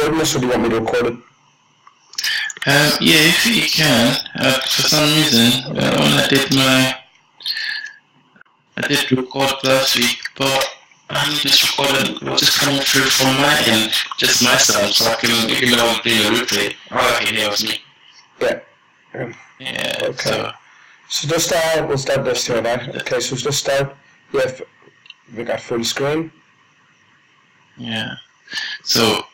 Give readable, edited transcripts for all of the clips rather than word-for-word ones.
recording this, or do you want me to record it? Yeah, if you can. For some reason, when I did record last week, but this recording was just coming through from my end, just myself, so I can, even though I'm doing a replay, all I can hear was me. Yeah. Yeah. Okay. So just we'll start this here now. Okay, so just start. Yeah, we got full screen. Yeah. So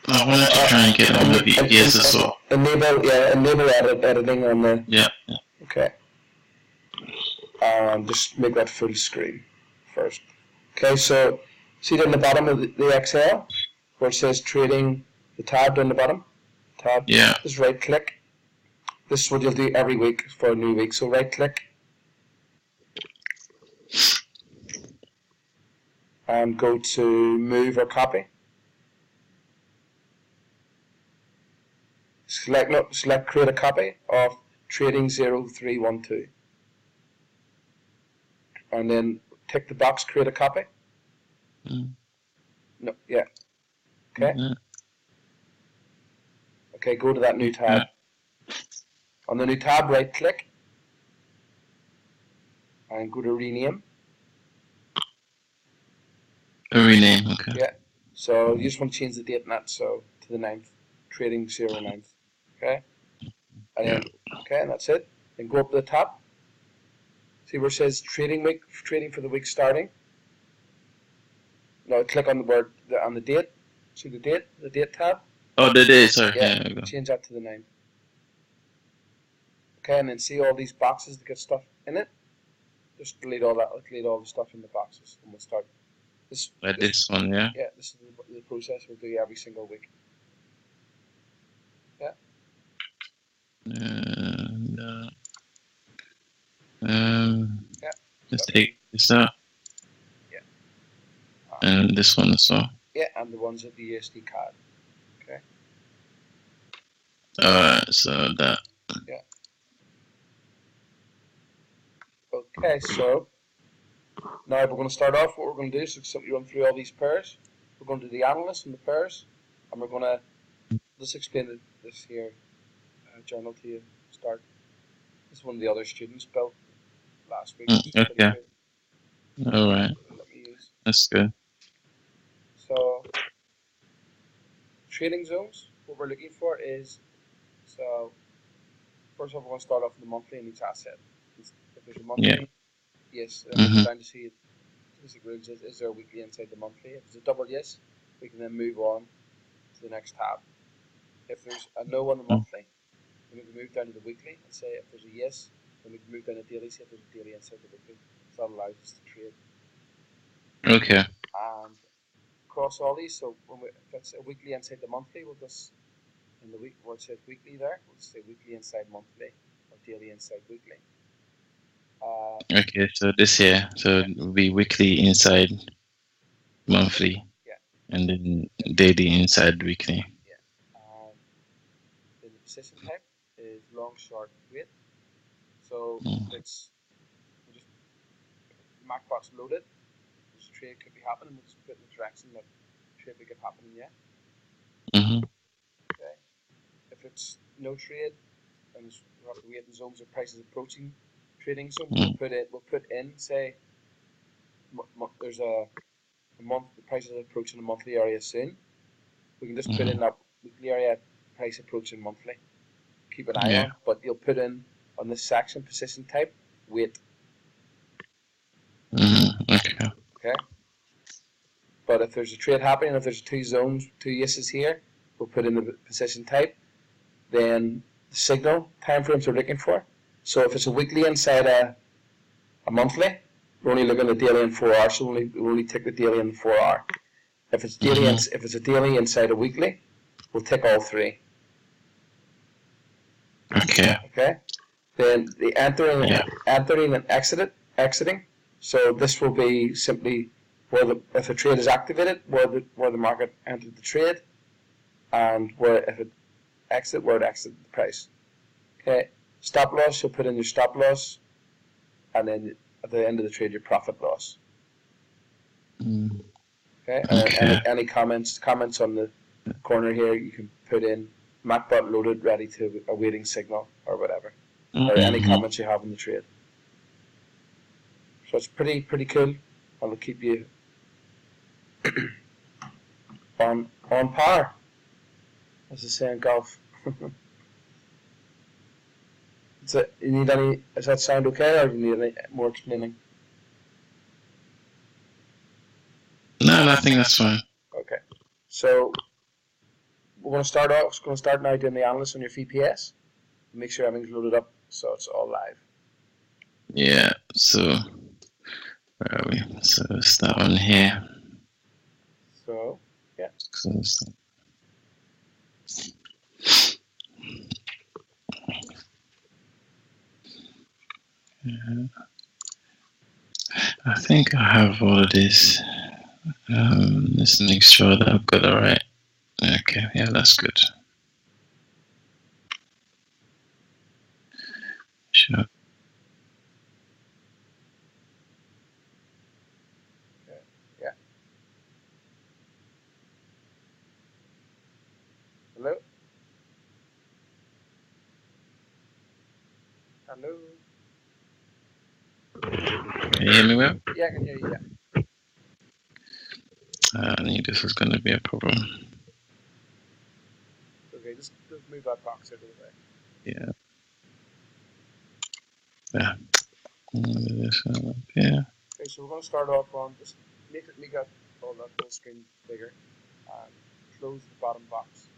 I wanted to try and get on the VPS as well. Enable editing on the. Yeah. Okay. Just make that full screen first. Okay, so see down the bottom of the Excel where it says trading, the tab down the bottom. Tab. Yeah. Just right click. This is what you'll do every week for a new week. So right click and go to move or copy. Select create a copy of trading 0312. And then tick the box, create a copy. No, yeah. Okay. Okay, go to that new tab. On the new tab, right click and go to rename. Rename, okay. Yeah. So you just want to change the date in that, so to the 9th, trading 09th. Okay. And then and that's it. Then go up to the top. See where it says trading for the week starting. No, click on the word on the date. See the date tab. Oh, the date, sorry. Yeah. Change that to the 9th. Okay, and then see all these boxes that get stuff in it. Just delete all that. Delete all the stuff in the boxes, and we'll start. This one, yeah. Yeah, this is the process we'll do every single week. Yeah. Just take this out. Yeah. And this one as well. Yeah, and the ones at the USD card. Okay. Alright, so that. Yeah. Okay, so now we're going to start off. What we're going to do is simply run through all these pairs. We're going to do the analysts and the pairs, and we're going to just explain this here journal to you. Start. This is one of the other students built last week. Okay. Alright. That's good. So, trading zones, what we're looking for is, so first of all, we're going to start off with the monthly in each asset. If there's a monthly, yes, we're trying to see basic rules is there a weekly inside the monthly. If it's a double yes, we can then move on to the next tab. If there's a no on the monthly, then we can move down to the weekly and say if there's a yes, then we can move down to daily, see if there's a daily inside the weekly. So that allows us to trade. Okay. And across all these, so if it's a weekly inside the monthly, we'll just, in the week where it says weekly there, we'll say weekly inside monthly or daily inside weekly. Okay, so this here, so it will be weekly inside monthly. Yeah. And then daily inside weekly. Yeah. Then the position type is long, short, wait. So it's just MacBot's loaded. This trade could be happening. We'll just put in the direction that trade will get happening. Yeah. Okay. If it's no trade, and we have to wait in zones of prices approaching trading zone, we'll put in say there's a month, the price is approaching a monthly area soon. We can just put in that weekly area price approaching monthly. Keep an eye on, but you'll put in on this section position type wait. Okay. But if there's a trade happening, if there's two zones, two yeses here, we'll put in the position type. Then the signal time frames we're looking for. So if it's a weekly inside a monthly, we're only looking at daily and 4 hours, so we only tick the daily and 4 hour. If it's daily, if it's a daily inside a weekly, we'll tick all three. Okay. Okay. Then the entering and exiting. So this will be simply if a trade is activated, where the market entered the trade, and if it exited the price. Okay. Stop loss, you'll put in your stop loss, and then at the end of the trade, your profit loss. Okay. Any comments on the corner here, you can put in MacBot loaded, ready to awaiting signal or whatever, or any comments you have in the trade. So it's pretty cool, and it'll keep you on par, as they say in golf. Does that sound okay, or do you need any more explaining? No, I think that's fine. Okay, so we're going to start off. We're going to start now doing the analysis on your VPS. Make sure everything's loaded up so it's all live. Yeah. So where are we? So start on here. So yeah. I think I have all of this. Let's make sure that I've got it right. Okay, yeah, that's good. Sure. Okay. Yeah. Hello? Hello? Can you hear me well? Yeah, I can hear you, yeah. I knew this was going to be a problem. Okay, just move that box out of the way. Yeah. Yeah. This one up here. Okay, so we're going to start off on just make all that full screen bigger and close the bottom box.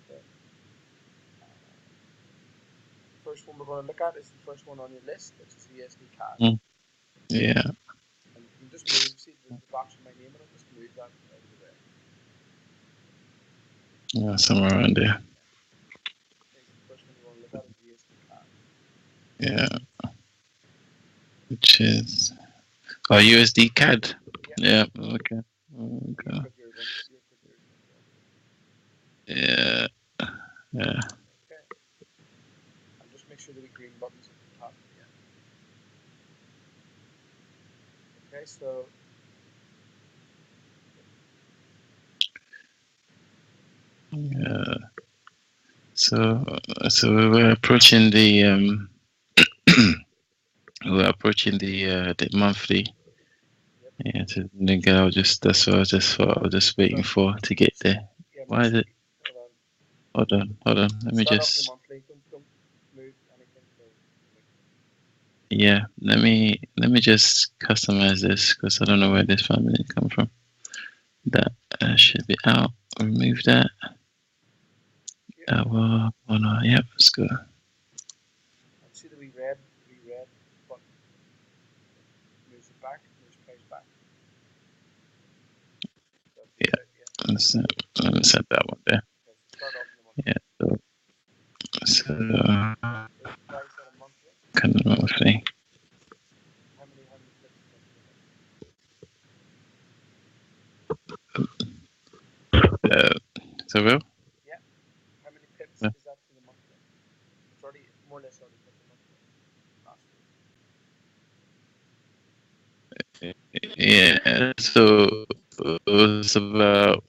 Okay. First one we're going to look at is the first one on your list, which is USD CAD. Yeah. And you can just move, see the box with my name on it, just move that out of the way. Yeah, somewhere around there. Okay, so the first one you want to look at is USD CAD. Yeah. Which is USD CAD. Yeah. Okay. Okay. Yeah. Yeah. Okay. And just make sure that we green buttons at the top. Yeah. Okay, so yeah. So we were approaching the the monthly. Yep. Yeah, to nigga, that's what I was just waiting for to get there. Yeah, why is it? Hold on. Let me just. Monthly. Don't move anything. Yeah, let me just customize this because I don't know where this family come from. That should be out. Remove that. Well, no, yep, let's go. See the wee red button. Moves it back. Moves plays back. Yeah, let's set that one there. Yeah, so kind of monthly. So Will? Yeah. How many pips is that to the monthly? It's already more or less already put the monthly. Yeah, so it was about.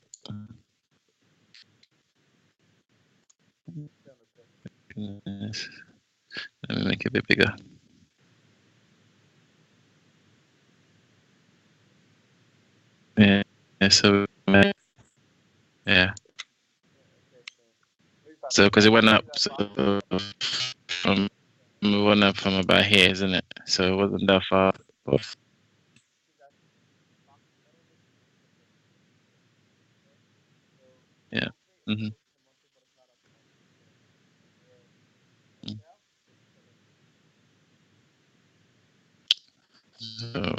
Let me make it a bit bigger. Yeah, so yeah. So because it went up from about here, isn't it? So it wasn't that far off. Yeah. Mm-hmm. So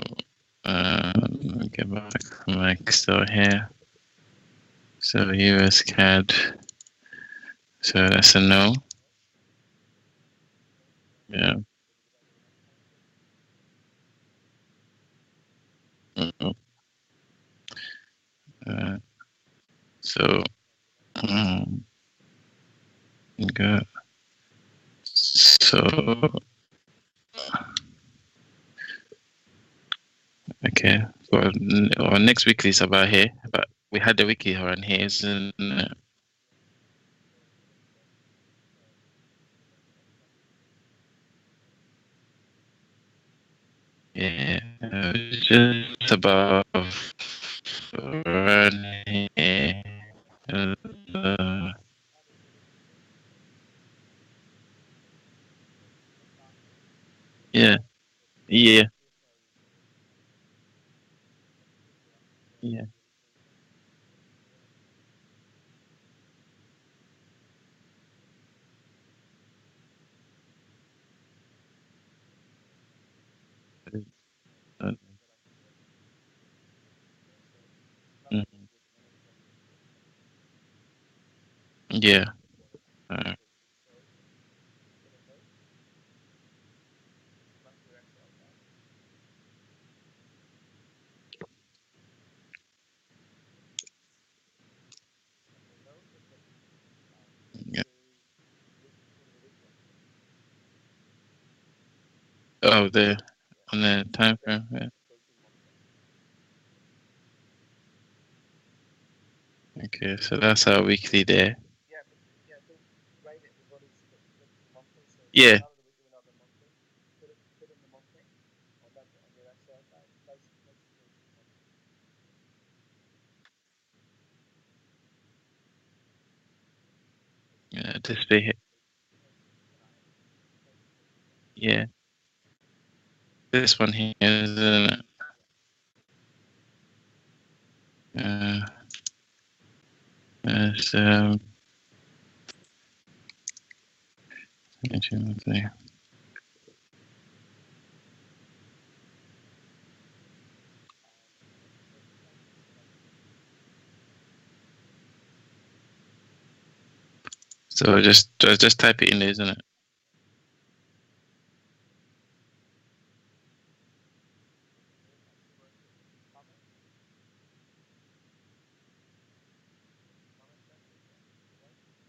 let me get back to my Excel here. So US CAD. So that's a no. Yeah. So good. So okay. or next weekly is about here, but we had the weekly around here, isn't it? Yeah, just about around here. Uh, yeah, yeah, yeah. Uh, mm, yeah. Uh, yeah. Oh, the on the time frame. Yeah. Okay, so that's our weekly there. Yeah, yeah. This bit here. Yeah, this one here is uh, it's, so just type it in there, isn't it?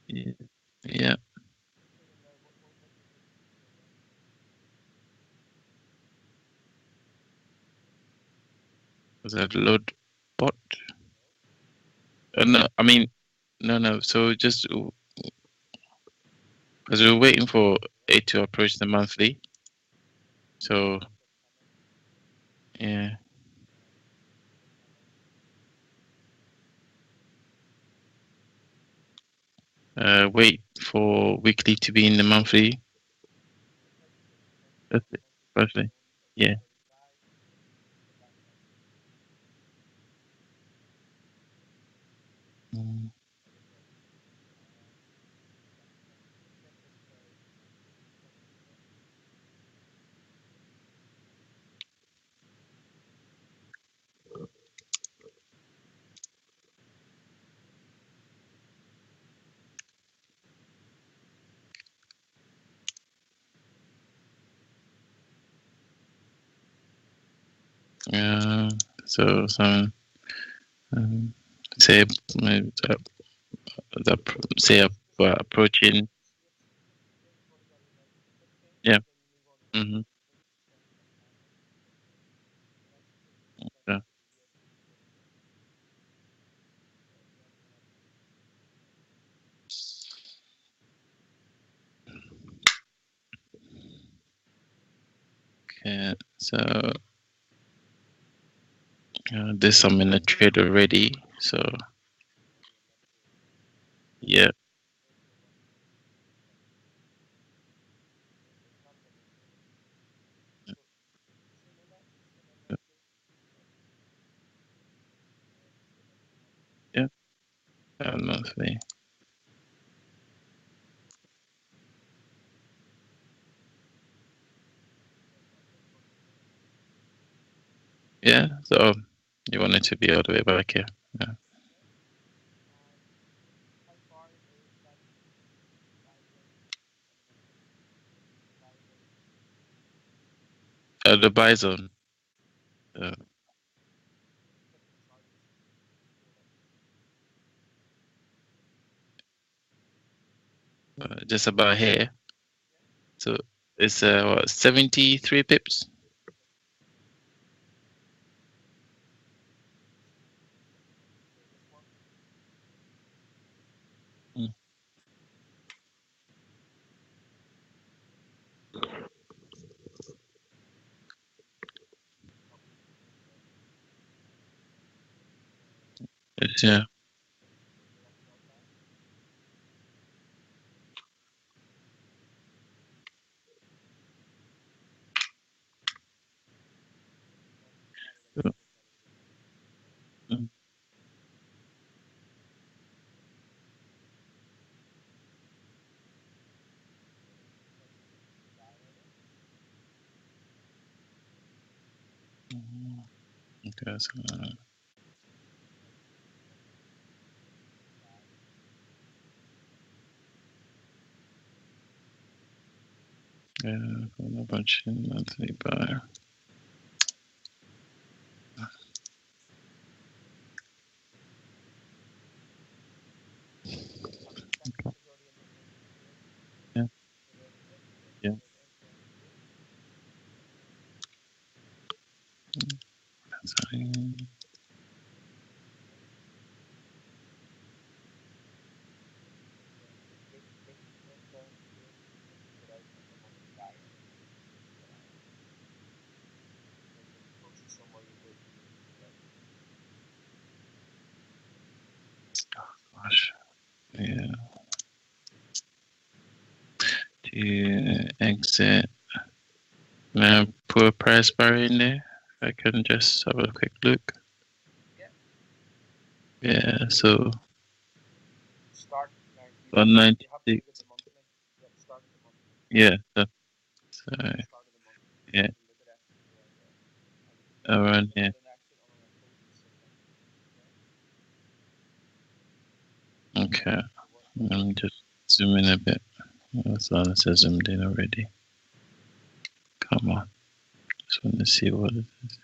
Yeah. Yeah. Was that load bot? No, I mean, no. So just because we're waiting for it to approach the monthly. So yeah, wait for weekly to be in the monthly. That's it. Firstly, yeah. Mm, Uh, so some um, say the say approaching. Yeah. Mm-hmm. Yeah. Okay. So this I'm in a trade already. So yeah. Yeah. Monthly. Yeah. So you want it to be all the way back here. Yeah. The buy zone. Uh, just about here. So it's 73 pips. Yeah. Mm. Okay, so, yeah, a bunch of monthly buy. Yeah, yeah. Sorry. Gosh. Yeah. To exit. May I put a price bar in there? I can just have a quick look. Yeah, so Start 196. start at the monthly. Yeah, that's Start at the monthly. yeah, Look at FTY there. around Put yeah. an exit on a closing signal. Okay. Let me just zoom in a bit. That's all it says zoomed in already. Come on. Just want to see what it is.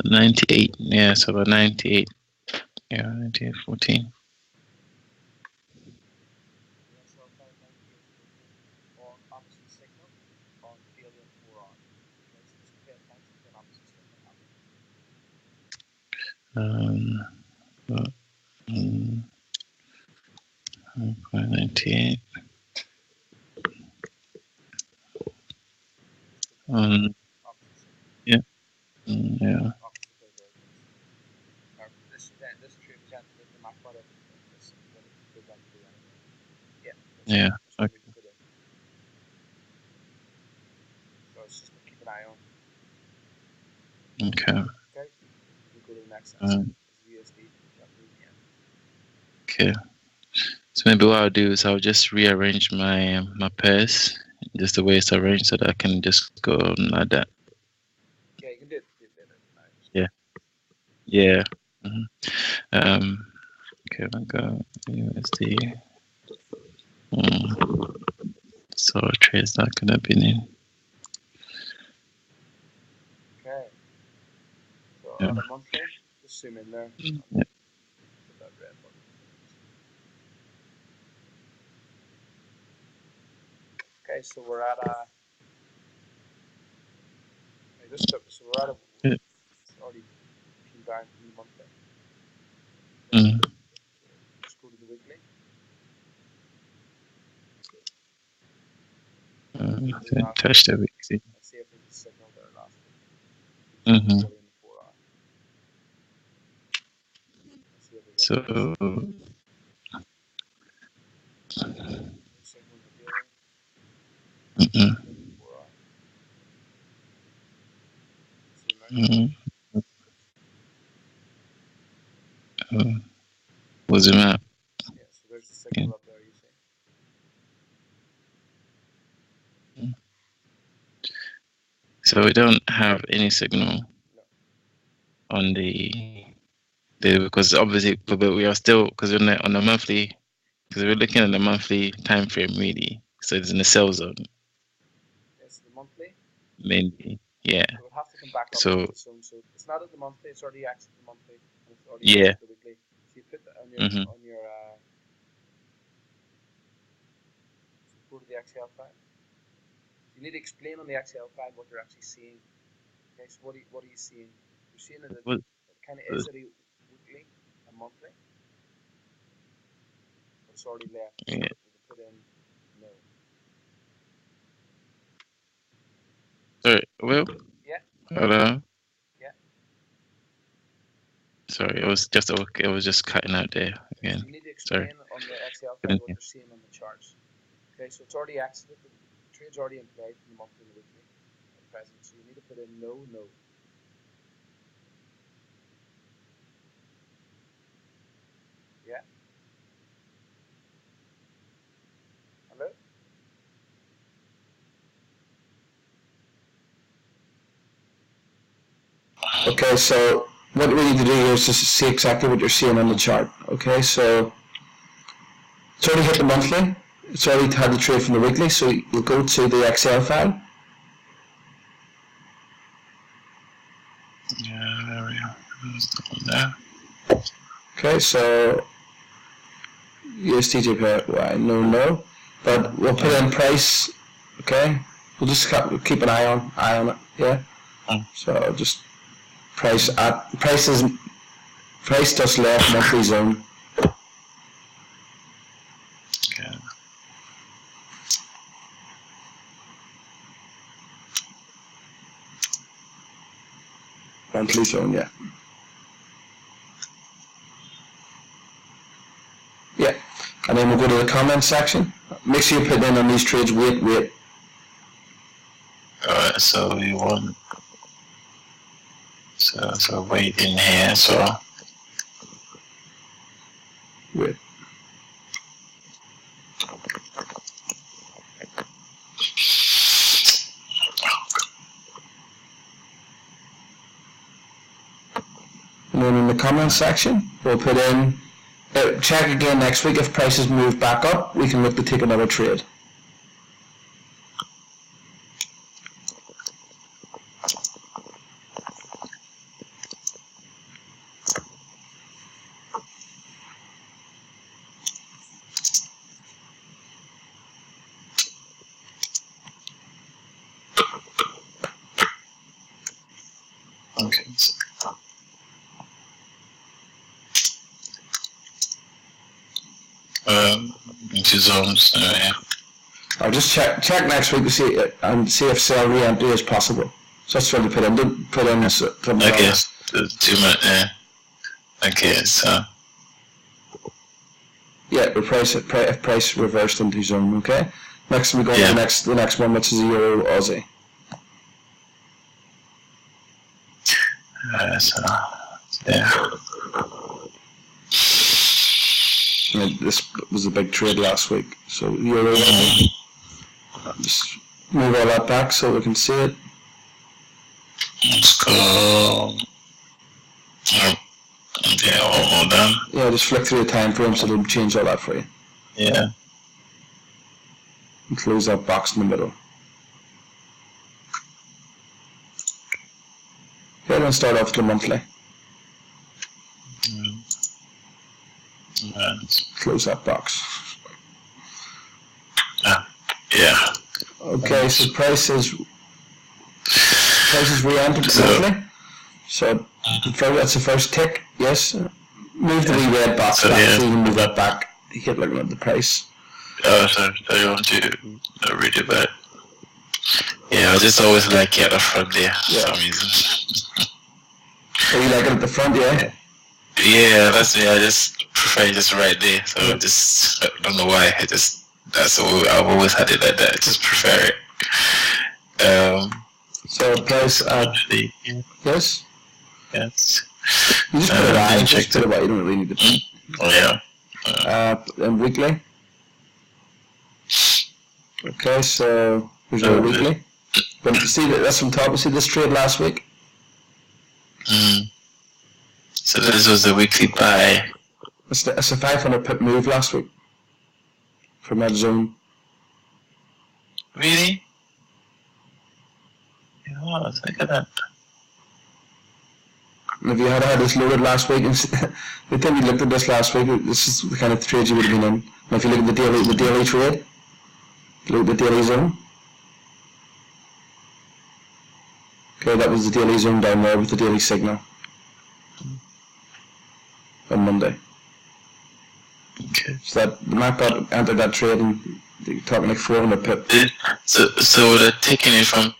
98. Yeah, so about 98. Yeah, 98.14. On opposite signal on daily and 4 hour. Okay, so just pay attention to an opposite signal happening. But, 98. Opposite signal. Yeah. Yeah. Opposite divergence. This trade was entered with the MacBot. This what it programmed to do anyway. Yeah. Yeah. That's what we Okay. put in. So it's just to keep an eye on. Okay. Okay. We can go to the next asset. It's USD, Japanese yen. Okay. So maybe what I'll do is I'll just rearrange my pairs just the way it's arranged so that I can just go like that. Yeah, you can do it later. Yeah. Yeah. Okay, I'll go USD. So trade's not gonna be in. Okay. So Yeah. on a monthly, just zoom in there. Yeah. Put that red button. Okay, so we're at a. So we're at a. Yeah. It's already came down from the monthly. Mm. So just go to the weekly. Didn't touch the weekly. Let's see if there's a signal there last week. Mm-hmm. 40 in the 4 hour. Let's see if there's So no signal in the daily. mm-mm. 4 hour. Zoom out. Mm-hmm. Was it map? Yeah, so there's the signal up there, you see. So we don't have any signal No. on the because obviously but we are still because on the monthly because we're looking at the monthly time frame really. So it's in the sell zone It's the monthly. mainly. Yeah. So we'll have to come back up So to the zone. So it's not at the monthly, it's already exited the monthly and it's already yeah. exited the weekly. So you put that on your Mm-hmm. so go to the Excel file. So you need to explain on the Excel file what you're actually seeing. Okay, so what are you seeing? You're seeing that What, it kind of is at a weekly, a monthly, but it's already left. So yeah. we can put in no. Sorry. Well. Yeah, Hello. yeah. Sorry, it was just okay. It was just cutting out there again. So you need to explain on the Excel file what you're seeing on the charts. Okay, so it's already exited. The trade's already in play from the monthly and the weekly at present. So you need to put in no. Yeah. Hello? Okay, so what we need to do here is just see exactly what you're seeing on the chart. Okay, so it's already hit the monthly. It's already had the trade from the weekly, so you'll go to the Excel file. Yeah, there we are. There. Okay, so USDJPY, no, but we'll put in price. Okay, we'll just keep an eye on it. Yeah. So just price just left monthly zone. Okay. Monthly zone, yeah. Yeah, and then we'll go to the comment section. Make sure you put in on these trades, wait. Alright, so we want, so wait in here, so. Wait. And then in the comment section, we'll put in, check again next week. If prices move back up, we can look to take another trade. Okay. Into zones, yeah. I'll just check next week to see if sell re-entry is possible. So that's what to put in. Don't put in something Okay, else. 2 minutes, yeah. Okay, so. Yeah, if price reversed into zone, okay? Next we go to the next one, which is Euro Aussie. So, yeah. I mean, this was a big trade last week, so Euro. Just move all that back so we can see it. Let's go. Yeah, all done. Yeah, just flick through the time frame so it'll change all that for you. Yeah. And close that box in the middle. Okay, then start off with the monthly. Close that box. Yeah. Okay, so prices re-entered monthly. So that's the first tick. Yes. Move the wee red box back so you can move that back. You keep looking at the price. Oh, so I want to read it back. Yeah, I just always like it at the front there for some reason. Oh, you like it at the front, yeah? Yeah, that's me. I just prefer just right there. So I don't know why. That's all. I've always had it like that. I just prefer it. So price at yes. Yes. You just put it away. Just put it away. You don't really need to. Oh yeah. And weekly. Okay, so there's no weekly. But you see that's from top. You see this trade last week. So this was the weekly buy. It's a 500 pip move last week from that zone. Really? Yeah, look at that. And if you had this loaded last week, the time you looked at this last week, this is the kind of trade you would have been in. And if you look at the daily trade, look at the daily zone. Okay, that was the daily zone down there with the daily signal on Monday. Okay. So that the MacBot entered that trade and you're talking like 400 pip. So they're taking it from.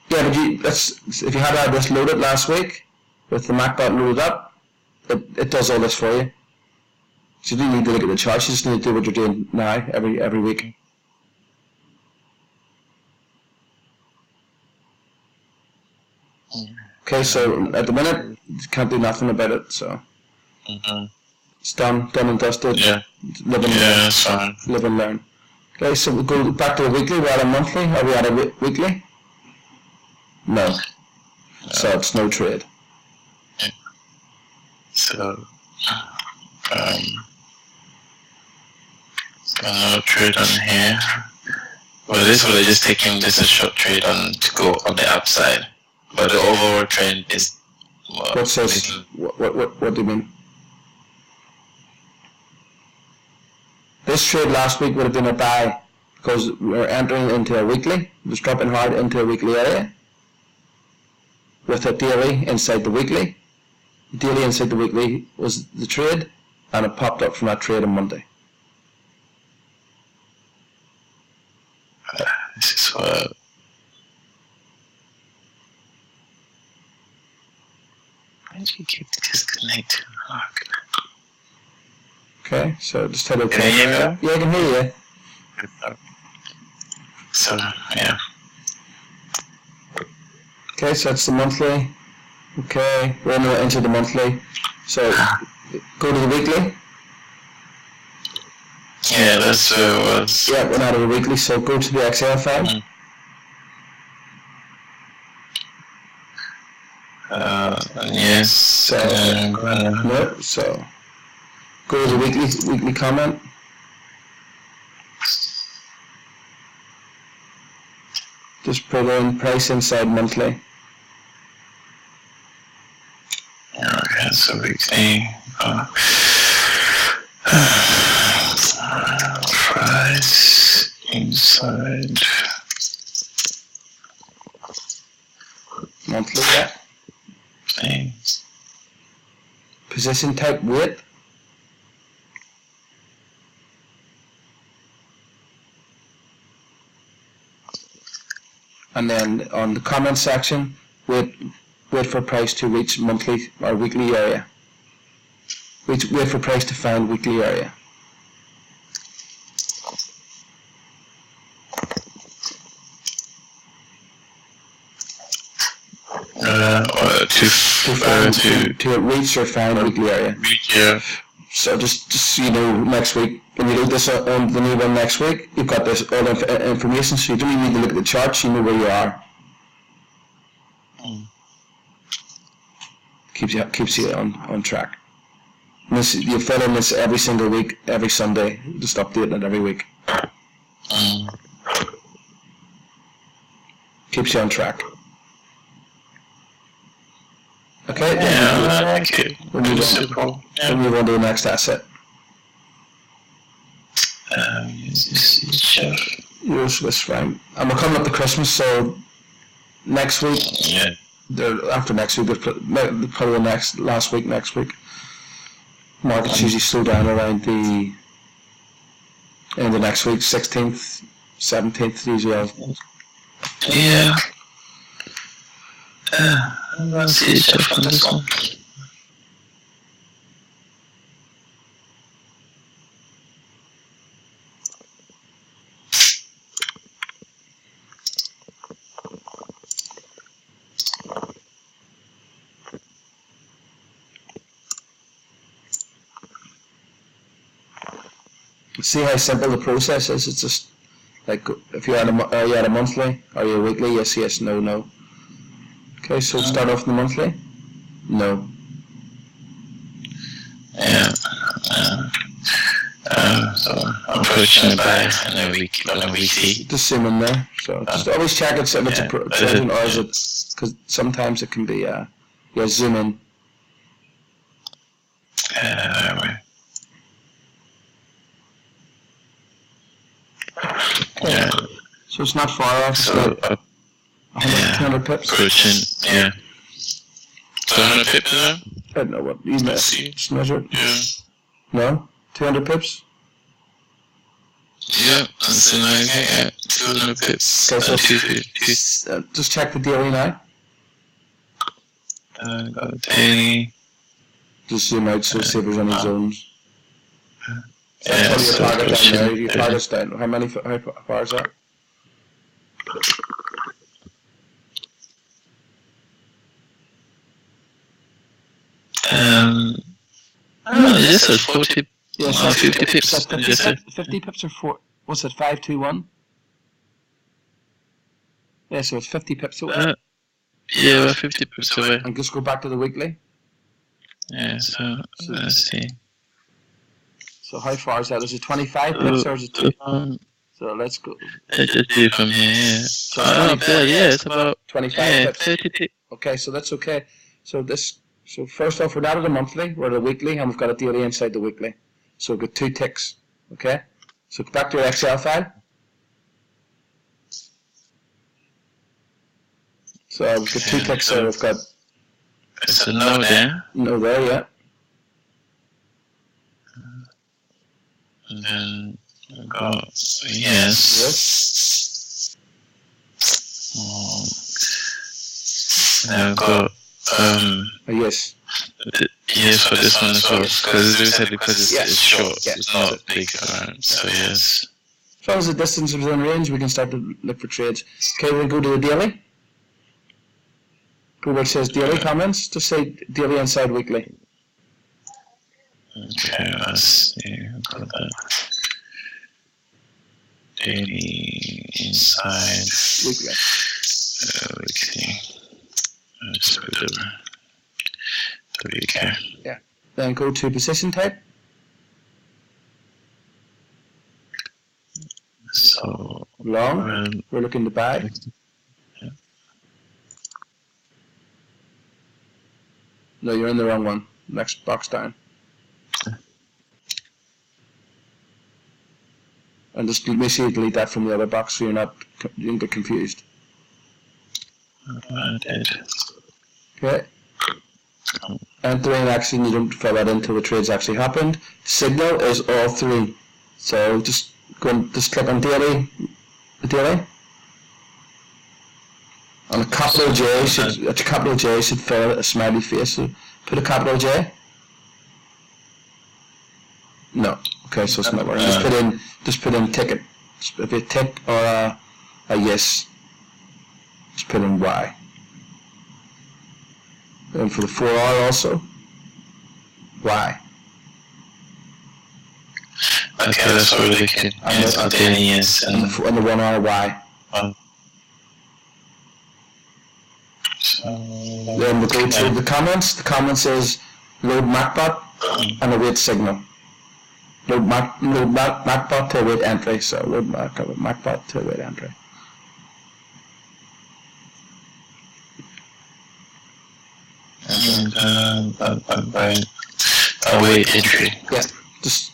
Yeah, but if you had this loaded last week with the MacBot loaded up, it does all this for you. So you don't need to look at the charts, you just need to do what you're doing now, every week. Okay, so at the minute, you can't do nothing about it, so. It's done and dusted. Yeah. Live and learn. Fine. Live and learn. Okay, so we go back to the weekly. We're at a monthly. Are we at a weekly? No. So it's no trade. Yeah. So, no trade on here. Well, this one is just taking this a short trade on to go on the upside, but the overall trend is. What says? What do you mean? This trade last week would have been a buy because we're entering into a weekly. It was dropping hard into a weekly area with a daily inside the weekly. The daily inside the weekly was the trade, and it popped up from that trade on Monday. This is what. Why do you keep disconnecting? Okay, so just tell it. Can you hear me? Yeah, I can hear you. So, yeah. Okay, so that's the monthly. Okay, we're now into the monthly. So, go to the weekly. Yeah, that's what it was. Yeah, we're out of the weekly, so go to the Excel file. Yes. So, no, so go to the weekly comment. Just put in price inside monthly. Okay, so weekly. Price inside monthly, yeah. Position type weight. And then on the comment section, wait for price to reach monthly or weekly area. Wait for price to find weekly area. To reach or find weekly area. Yeah. So just you know, next week when you load this on the new one next week, you've got this all the information, so you don't even need to look at the charts. You know where you are. Keeps you on track. And this, you fill in this every single week, every Sunday. Just updating it every week. Keeps you on track. Okay. Yeah, I like it. We'll move on to the next asset. Euro Swiss franc. And we're coming up to Christmas, so next week. Yeah. After next week, probably last week, next week. Markets usually slow down around the end of next week, 16th, 17th, usually. Yeah. I'm going to see stuff on this one. See how simple the process is? It's just like if you're at a monthly, are you a weekly? Yes, no. Okay, so start off the monthly. No. Yeah. So I'm pushing by on a weekly. Just zoom in there. So just always check if it's a projection or is it, because sometimes it can be zoom in. Yeah. So it's not far off. So 100 pips. Pushing, yeah. So 100 pips there? I don't know what you just measured. Yeah. No? 200 pips? Yeah, that's the 200 pips. Okay, so just check the daily now. Got the daily. Just zoom out so see if there's any zones. So yeah, your target down there. Your 30. target's down. How far is that? No, it just says 40. Yeah, so 50 pips. So 50 pips or 4. What's it? 521. Yeah, so it's 50 pips away. Yeah, we're 50 pips away. And just go back to the weekly. Yeah, so let's see. So how far is that? Is it 25 pips or is it 2? So let's go. Let's just do it from here, yeah. So not bad, yeah, it's about 25 pips. 30 pips. Okay, so that's okay. So first off, we're not at a monthly, we're at a weekly, and we've got a daily inside the weekly. So we've got 2 ticks. Okay? So back to your Excel file. So we've got 2 ticks there. We've got. It's a no there. No there, yeah. And then I've got yes. I've got yes. Yes for this one as well, because it's short, it's not big, so yes. As long as the distance is within range, we can start to look for trades. Okay, we'll go to the daily. Go where it says daily comments, just say daily inside weekly. Okay, let's see, I've got that. Daily inside weekly. Weekly. Let's put it the week. Yeah. Then go to position type. So long. We're looking to buy. Yeah. No, you're in the wrong one. Next box down. And just make sure you delete that from the other box so you don't get confused. I did. Okay. Entering action, you don't fill that in until the trade's actually happened. Signal is all 3. So just click on daily. And a capital J should fill a smiley face. So put a capital J. No. Okay, so it's not working. Just put in ticket. If you tick or a yes, just put in Y. And for the 4R also, Y. Okay, that's what we're looking. Yes, and the 1R, Y. Then we go to the comments. The comment says load MacBot and await signal. Load MacBot to await entry. So load MacBot to await entry. And await entry. Yeah, just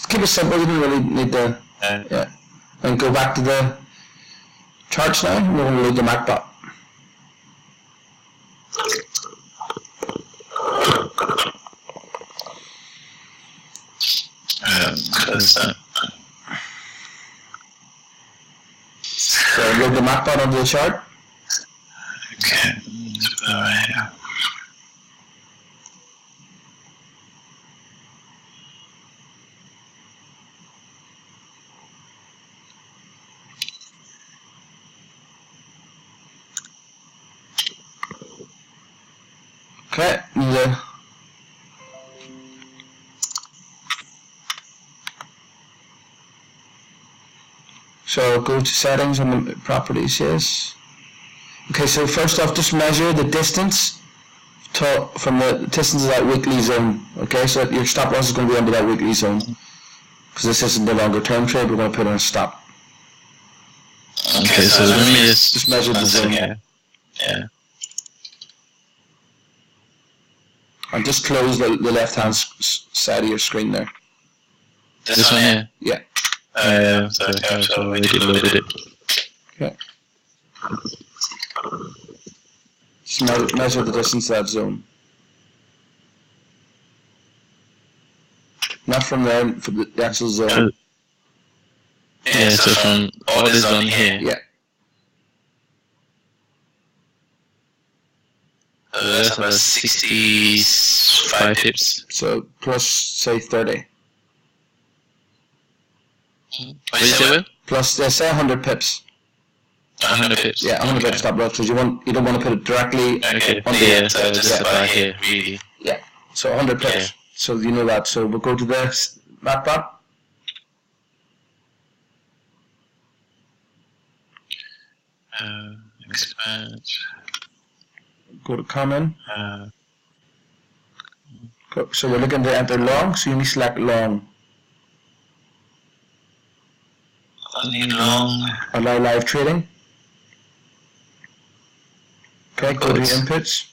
keep it simple. You don't really need to. Yeah, and go back to the charts now. We're going to load the MacBot. Close that. So load the MacBot onto the chart. Okay, let's put that right here. Okay, so go to settings and the properties, yes. Okay, so first off, just measure the distance from the distance of that weekly zone. Okay, so your stop loss is going to be under that weekly zone. Because this isn't the longer term trade, we're going to put in a stop. Okay, so let me just measure the zone. Yeah. And just close the left-hand side of your screen there. This one here? Yeah. So I've already loaded it. Okay. Just measure the distance to that zone. Not from there, from the actual zone. Yeah, so from all this zone here. Yeah. That's about 65 pips. So plus, say, 30. What did you say, Will? Plus, say 100 pips. 100 pips. Yeah, 100 pips stop loss, because you don't want to put it directly under. Yeah, so just about here, really. Yeah, so 100 pips. Yeah. So you know that. So we'll go to the MacBot. Expand. Go to common. So we're looking to enter long, so you need to select long. Only long. Allow live trading. Okay, go to your inputs.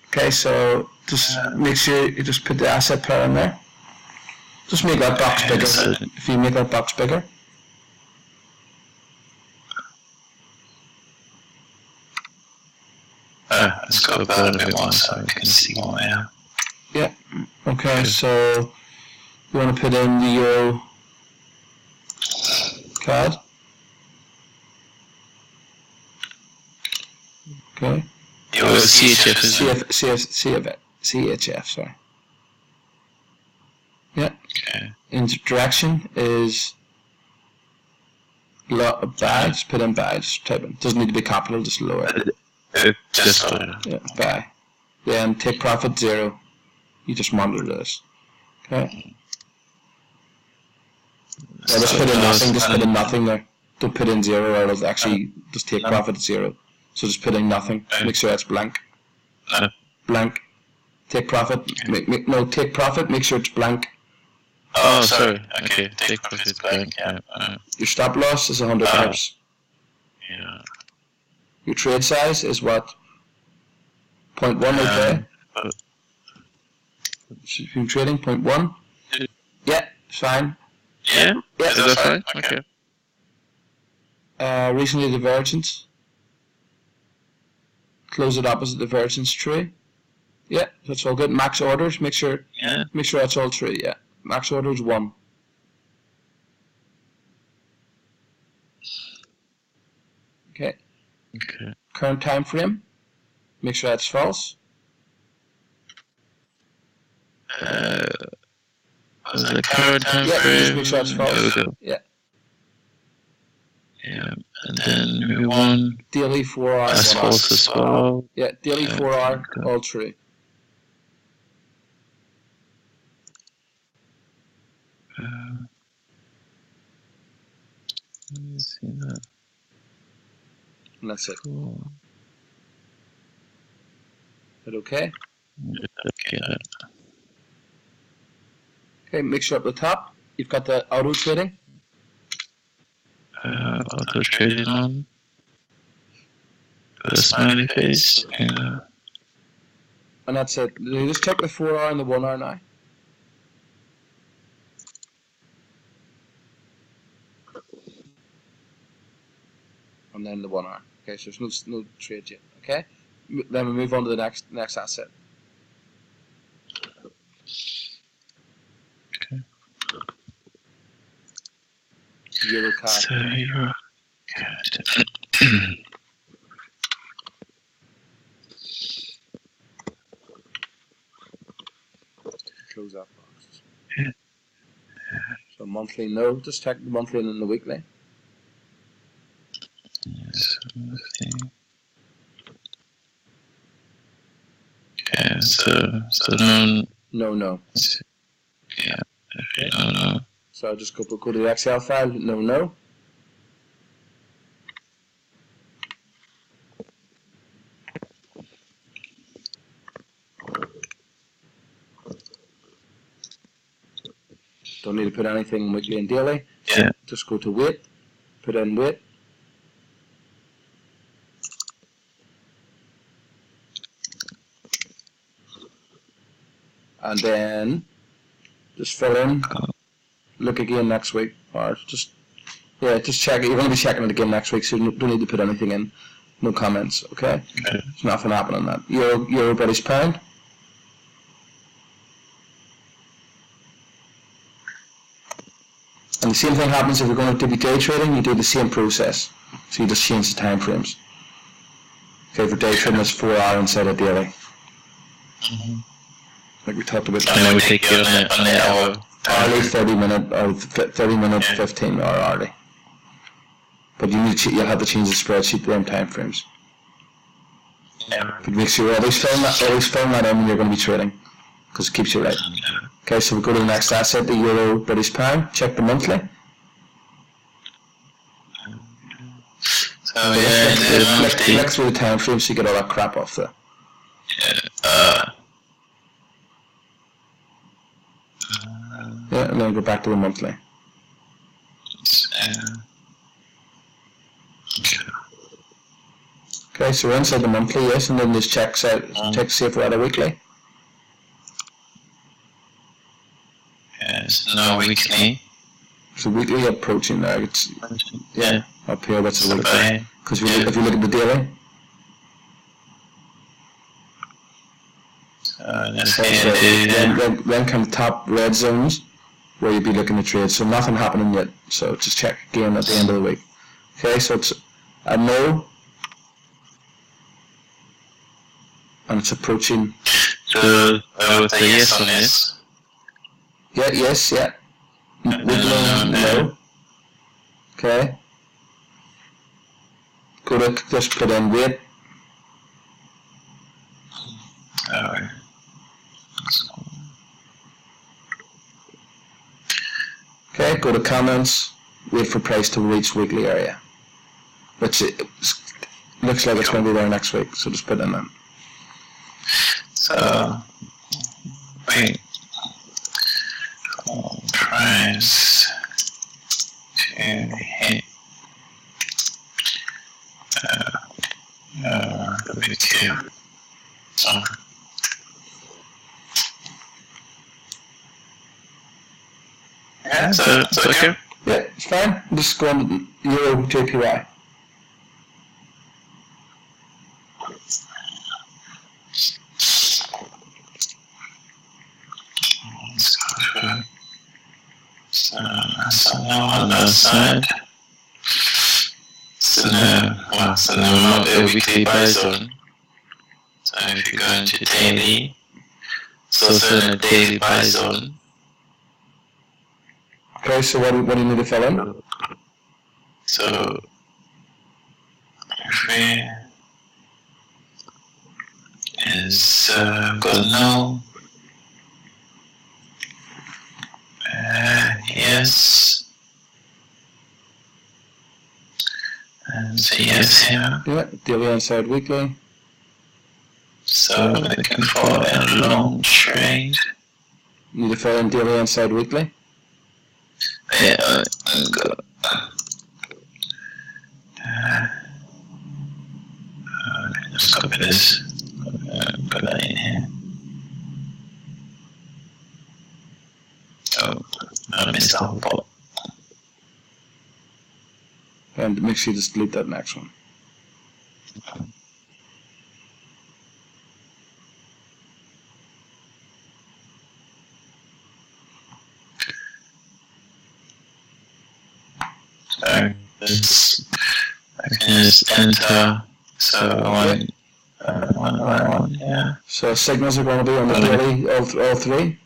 Okay, so just make sure you just put the asset pair in there. Just make that box bigger. If you make that box bigger. Let's go about a bit more so I can see more, yeah. Yeah, okay, so you want to put in the Euro card. Okay. Euro CHF is CHF, sorry. Yeah. Okay. In direction is buy, just put in buy, just type in. Doesn't need to be capital, just lower. Just yeah, buy. Yeah, and take profit 0. You just monitor this. Okay. Yeah, just put in nothing, just put in nothing there. Don't put in 0 or it'll actually just take profit 0. So just put in nothing. Make sure it's blank. Blank. Take profit. Take profit, make sure it's blank. Oh, sorry. Okay, take profit blank. Yeah. Your stop loss is 100 pips. Yeah. Your trade size is what? 0.1, okay? If you're trading 0.1? Yeah, it's fine. Yeah? Yeah, is that fine? Okay. Recently divergence. Close it opposite divergence tree. Yeah, that's all good. Max orders, make sure that's all true, yeah. Max orders 1. Okay. Okay. Current time frame, make sure that's false. Was the current time frame? Yeah, just make sure that's false. There we go. Yeah. Yeah, and then we want daily 4 hour. that's false as well. Yeah, daily 4 hour, all true. Let me see that. And that's it. Cool. Is that okay? Okay. Okay, make sure up the top you've got the auto trading. Auto trading on. The smiley face. And that's it. You just check the 4 hour and the 1 hour now. And then the 1 hour. Okay, so there's no trade yet. Okay, then we move on to the next asset. Okay. Euro card. So Euro card. Close that box. So monthly, no. Just check the monthly and then the weekly. Yes, okay, so no. Yeah, okay, no. So I'll just go to the Excel file, no. Don't need to put anything weekly and daily. Yeah. Just go to weight, put in weight. And then just fill in, look again next week, or just check it. You're going to be checking it again next week, so you don't need to put anything in. No comments, okay? There's nothing happening on that. Euro British pound. And the same thing happens if you're going to be day trading, you do the same process. So you just change the time frames. Okay, for day trading, it's 4 hour inside of daily. Like we talked about. And then we take it on the hour. Hourly, 30 minute, or 30 minute, 15 hour hourly. But you'll have to change the spreadsheet to them time frames. Yeah. But make sure you always film that in when you're going to be trading, because it keeps you right. Okay, so we go to the next asset, the Euro British Pound. Check the monthly. So Flick through the time frame so you get all that crap off there. Yeah, and then go back to the monthly. Okay, so we're inside the monthly, yes, and then just check see if we're at a weekly. Yes, no weekly. So weekly approaching there, it's up here, that's a weekly. Because if you look at the daily, then come the top red zones where you'd be looking to trade. So nothing happening yet. So just check again at the end of the week. Okay, so it's a no, and it's approaching. So with a yes on this. Yeah, yes, yeah. No. Okay. Go to just put in wait. Okay, go to comments, wait for price to reach weekly area. Which looks like it's going to be there next week, so just put in them. So, wait. Price to hit weekly. Yeah, so it's okay? Yeah, it's fine. I'm just going to Euro JPY. So now on the side. So now we're not a weekly buy zone. So if you go into daily, it's also in a daily buy zone. Okay, so what do you need to fill in? So free is got no. Yes. And say yes here. Yeah, daily inside weekly. So looking for a long trade. You need to fill in daily inside weekly. Yeah, let's copy this. Put that in here. Oh, I missed the whole pot. And make sure you just delete that next one. So this, I can just enter. So one, yeah. So signals are going to be on the daily, all three.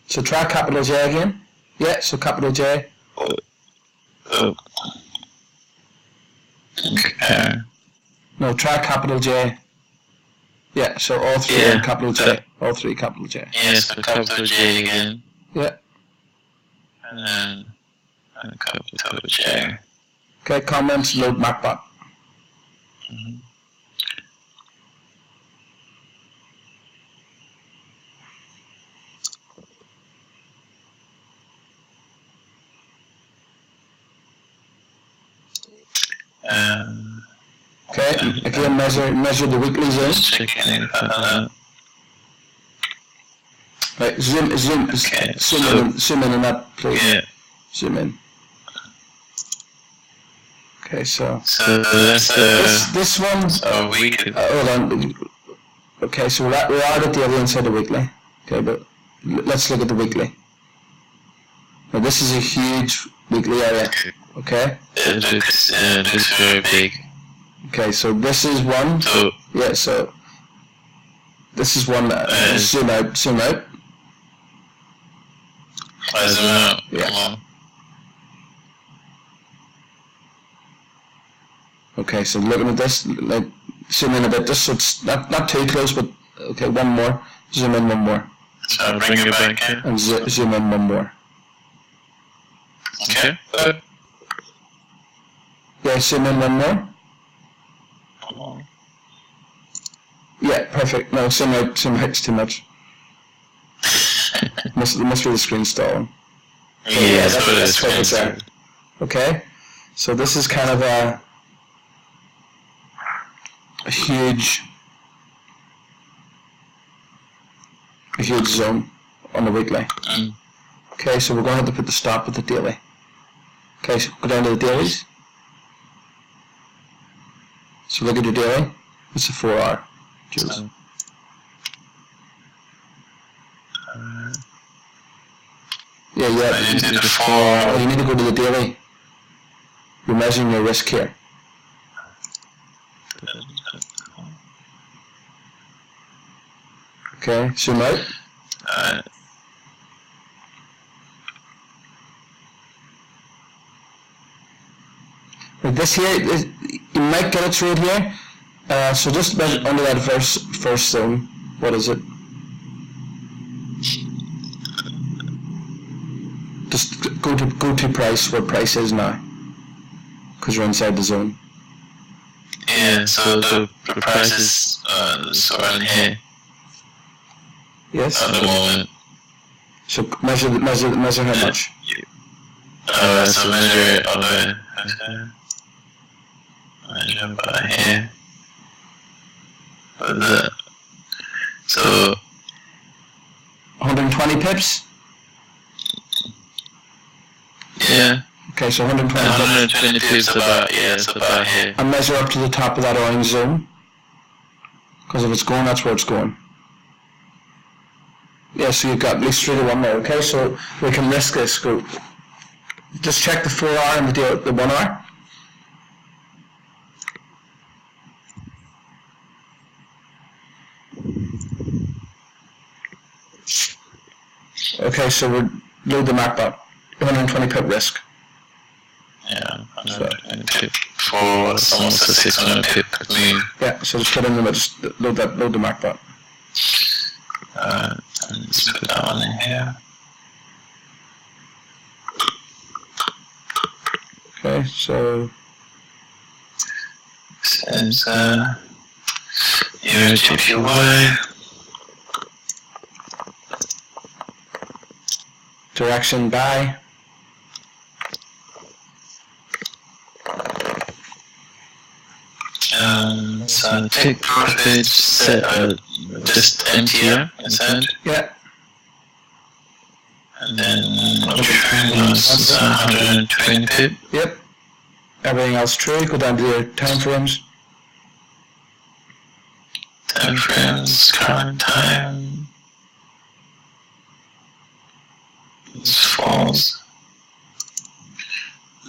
So try capital J again. Yeah, so capital J. Okay. No, try capital J. Yeah, so all three are capital J. All three capital J. Yes, so capital J again. Yeah. And then capital J. Okay, comments, load MacBot. Okay, again measure the weekly zone. Right, zoom in on that, please. Yeah. Zoom in. Okay, so that's this one. Hold on. Okay, so we're out at the other inside the weekly. Okay, but let's look at the weekly. Now this is a huge weekly area. Okay. It looks very big. Okay, so this is one. So yeah, so this is one. Zoom out. Zoom out. zoom out. Yeah. Okay, so looking at this, like zoom in a bit, just so it's not too close, but okay, one more. Zoom in one more. So I'll bring it back here. And zoom in one more. Okay. Yeah, zoom in one more. Yeah, perfect. No, zoom out's too much. must be the screen stalling. Yeah, that's perfect there. Okay, so this is kind of a huge zone on the weekly. Okay, so we're going to have to put the stop with the daily. Okay, so go down to the dailies. So look at your daily. It's a 4 hour. Jules. Yeah. You did a 4 hour. Oh, you need to go to the daily. You're measuring your risk here. Okay, zoom out. Like this here, you might get it through here. So just measure under that first zone. What is it? Just go to price where price is now, because you're inside the zone. Yeah, so the price is sort of here. Yes. At the moment. So measure how much? So measure it over. Measure about here. So 120 pips. Yeah. Okay, so 120 pips about it's about here. And measure up to the top of that orange zone. Because if it's going, that's where it's going. Yeah, so you've got at least 3 to 1 there. Okay, so we can risk this. Go. Just check the 4 hour and the 1 hour. Okay, so we'll load the MacBot. 120 pip risk. Yeah, 120 pip for almost a 600 pip. Yeah, so just put in the just load the MacBot. Let's put that one in here. Okay, so says your GPY. Direction buy. So take profit, set just MTR inside. Yeah. And then was 120 pip. Yep. Everything else true. Go down to your time frames. Time frames, current time. This false.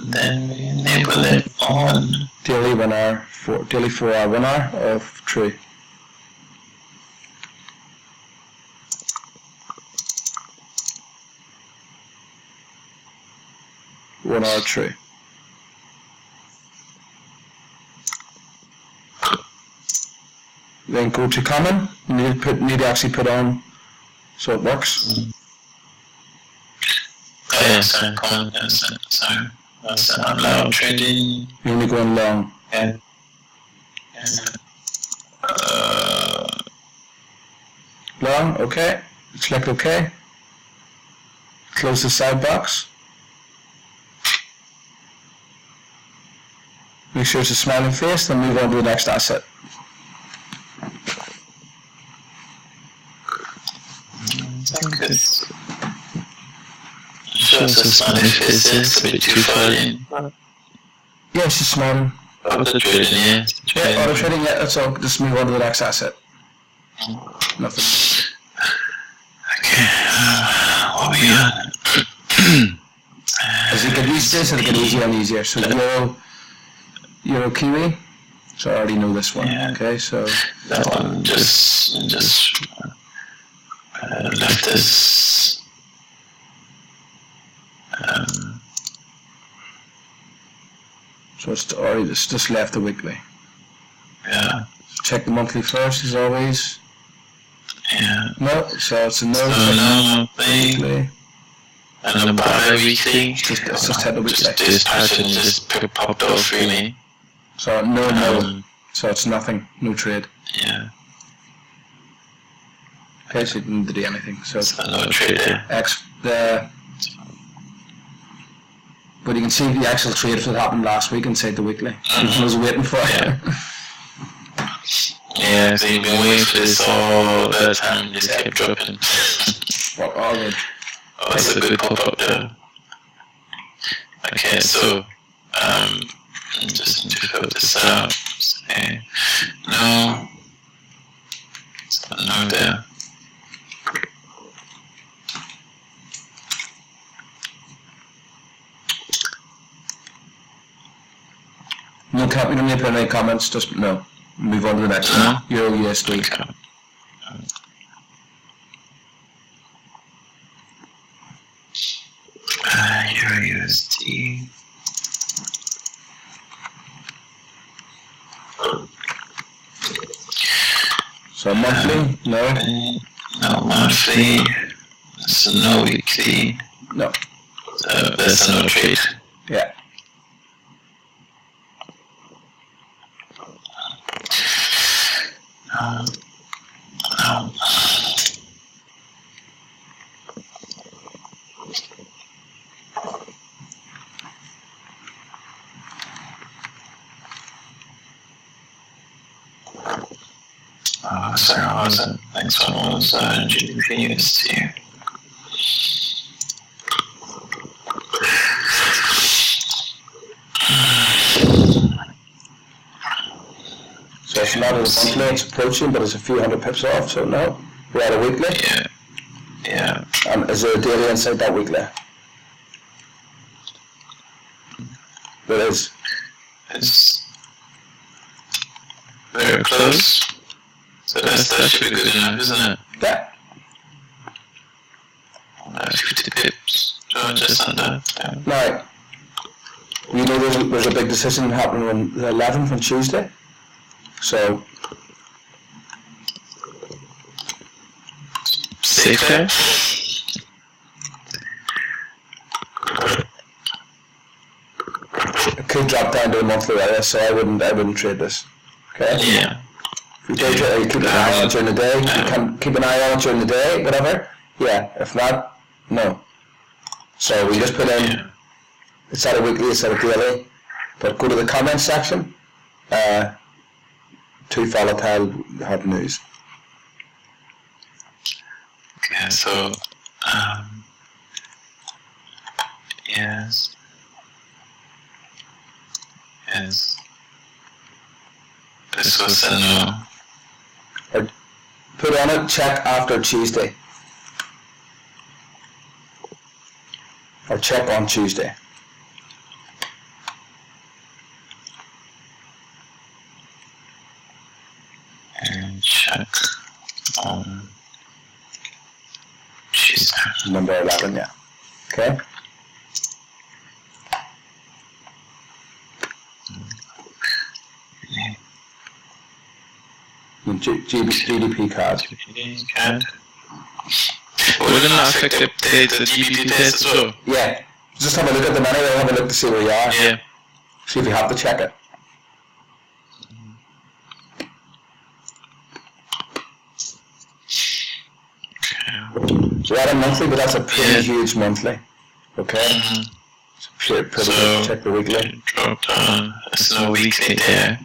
Then we enable it on daily 1 hour, daily 4 hour 1 hour of true. One hour true. Then go to common. You need to actually put on so it works. Yes, common. So that's allow trading. You're only going long. And long. Okay. Select OK. Close the side box. Make sure it's a smiling face, then move on to the next asset. I think it's shows a smiling face, it's a bit too far in. Yeah, it's just smiling. Auto trading, yeah. Yeah, auto trading, yeah, that's all. Just move on to the next asset. Nothing. Okay, what are we on? As you get used to this, it'll get easier and easier. So Euro Kiwi. So I already know this one. Yeah. Okay, so that one just left this. So it's already just left the weekly. Yeah. Check the monthly first, as always. Yeah. No, so it's a no. So no monthly. And a bi-weekly. It's just had the weekly. This pattern just popped off really. So no. So it's nothing. No trade. Yeah. Okay, so you didn't do anything. So no trade there. But you can see the actual trades that happened last week inside the weekly. I was waiting for it. Yeah, so you've been waiting for this all that time, just kept dropping. Well, all good. Oh, that's a good pop-up there. Okay, so, just need to fill this out. Okay. No. So no there. No, you don't need to put any comments, just no. Move on to the next one. Euro USD. Okay. Euro USD. So monthly? No. No monthly. So no weekly. No. So that's no trade. Yeah. No. Sorry, what was it? Next one was GBP USD. So it's not as monthly, it's approaching, but it's a few hundred pips off, so no. We're at a weekly? Yeah. Yeah. And is there a daily inside that weekly? There is. It's very close. So that should be good enough, isn't it? Yeah. 50 pips. Just under. Yeah. Now, you know there's a big decision happening on the 11th on Tuesday. So, safe there? It could drop down to a monthly area, so I wouldn't trade this. Okay? Yeah. If you do trade, you keep an eye on it during the day, you can keep an eye on it during the day, whatever. Yeah. If not, no. So we just put in, it's at a weekly, it's at a daily, but go to the comments section. Too volatile, hot news. Okay, so, yes. This was a no. Or put on it, check after Tuesday. Or check on Tuesday. And check on Tuesday. Number 11, yeah. Okay? GDP card. GDP card. Wouldn't that affect the GBP test as well? Yeah. Just have a look at them anyway, have a look to see where you are. Yeah. See if you have to check it. So that a monthly, but that's a pretty huge monthly. Okay? So pretty good. Check the weekly. Dropped on. There's no weekly there.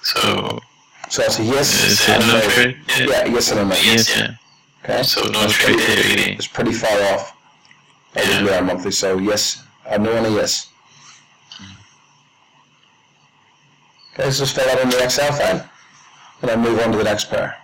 So it's a yes. Is it no trade? Yeah, yes and a no. Yes, yeah. Okay? So no trade there really. It's pretty far off. Weekly or monthly, so yes, a no and a yes. Okay, so just fill that in the Excel file, and then move on to the next pair.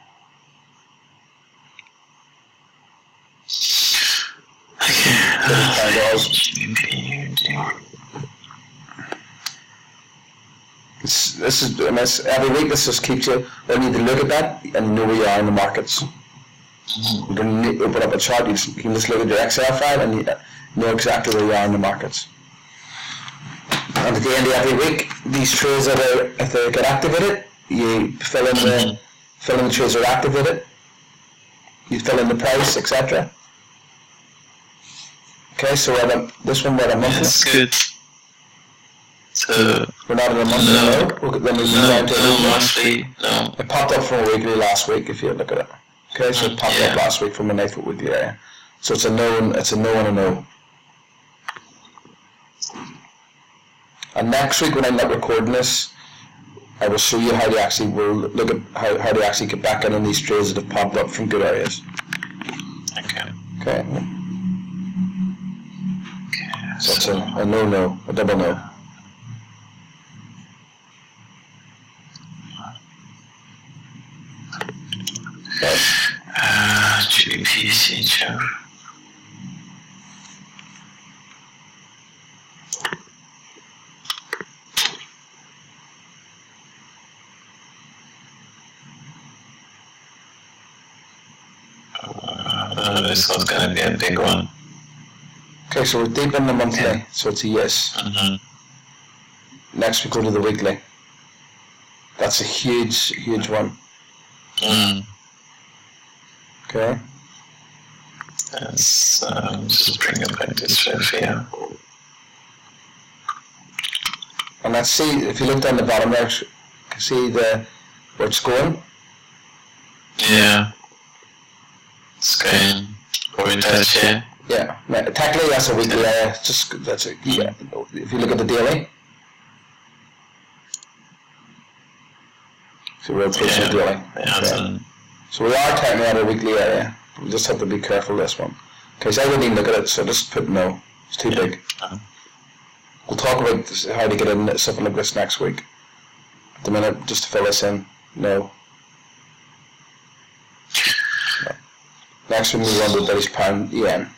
This is every week. This just keeps you. You need to look at that and you know where you are in the markets. You can open up a chart. You can just look at your Excel file and you know exactly where you are in the markets. And at the end of every week, these trades if they get activated, you fill in the trades that are activated. You fill in the price, etc. Okay, so this one we're at a monthly. That's good. So we're not in a monthly mode. Then we move down to a monthly. No. It popped up from a weekly last week. If you look at it. Okay, so it popped up last week from a 9-foot weekly area. So it's a no. It's a no and a no. And next week when I'm not recording this, I will show you how to actually look at how to actually get back in these trades that have popped up from good areas. Okay. Okay. So it's a no, a double no. GBP CHF. This one's going to be a big one. Okay, so we're deep in the monthly, so it's a yes. Next we go to the weekly. That's a huge one. Okay. Let's just bring it back this way here. And let's see, if you look down the bottom there, you can see where it's going. Yeah. It's going over in touch here. Yeah, technically that's a weekly area. If you look at the daily, so we're approaching the daily. Okay. So we are technically at a weekly area. We just have to be careful this one. Okay, so I wouldn't even look at it, so just put no. It's too big. We'll talk about how to get in something like this next week. At the minute, just to fill this in, no. Next we move on to British pound yen.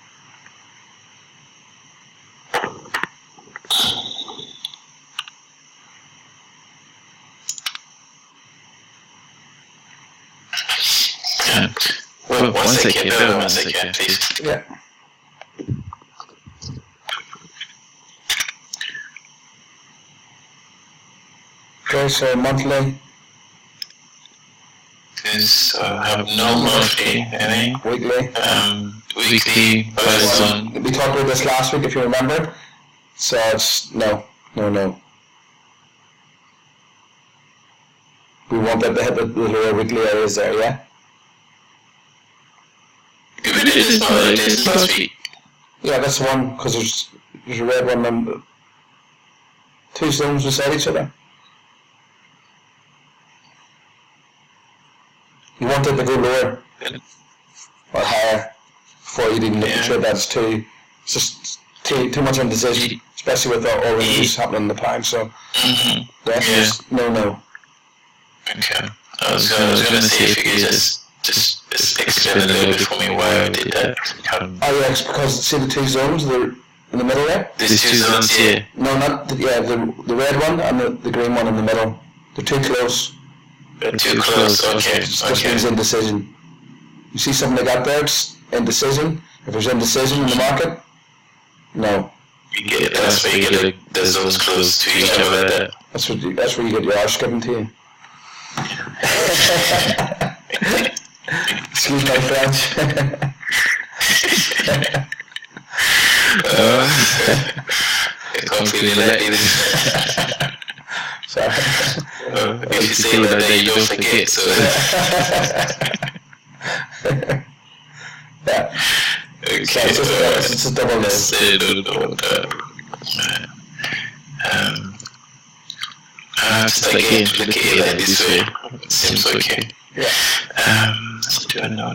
Well, one second, please. Yeah. Okay, so monthly. Because I have no monthly, any. Weekly. Weekly, horizon. We talked about this last week, if you remember. So it's no. We want that to hit the lower weekly areas there, yeah? We did this last week. Yeah, that's the one, because there's a red one and two zones beside each other. You want it to go lower or higher before you even look at it. That's it's just too much indecision, especially with all the news happening in the pound. So yes, no. Okay. I was gonna say if you could just explain a little bit for me why I did that. Oh yeah, it's because see the two zones they're in the middle there. These two zones here. No, not the red one and the green one in the middle. They're too close. Too close, okay. It just means indecision. You see something like that there, it's indecision. If there's indecision in the market, no. That's where you get the zones close to each other there. That's where you get your arse given to you. Excuse my French. I completely let you. Sorry. If you say that, then you don't forget. So. Yeah. Okay. So it's a double no. I have to start again to look at it like this way. Seems okay. Yeah. Let's do a no.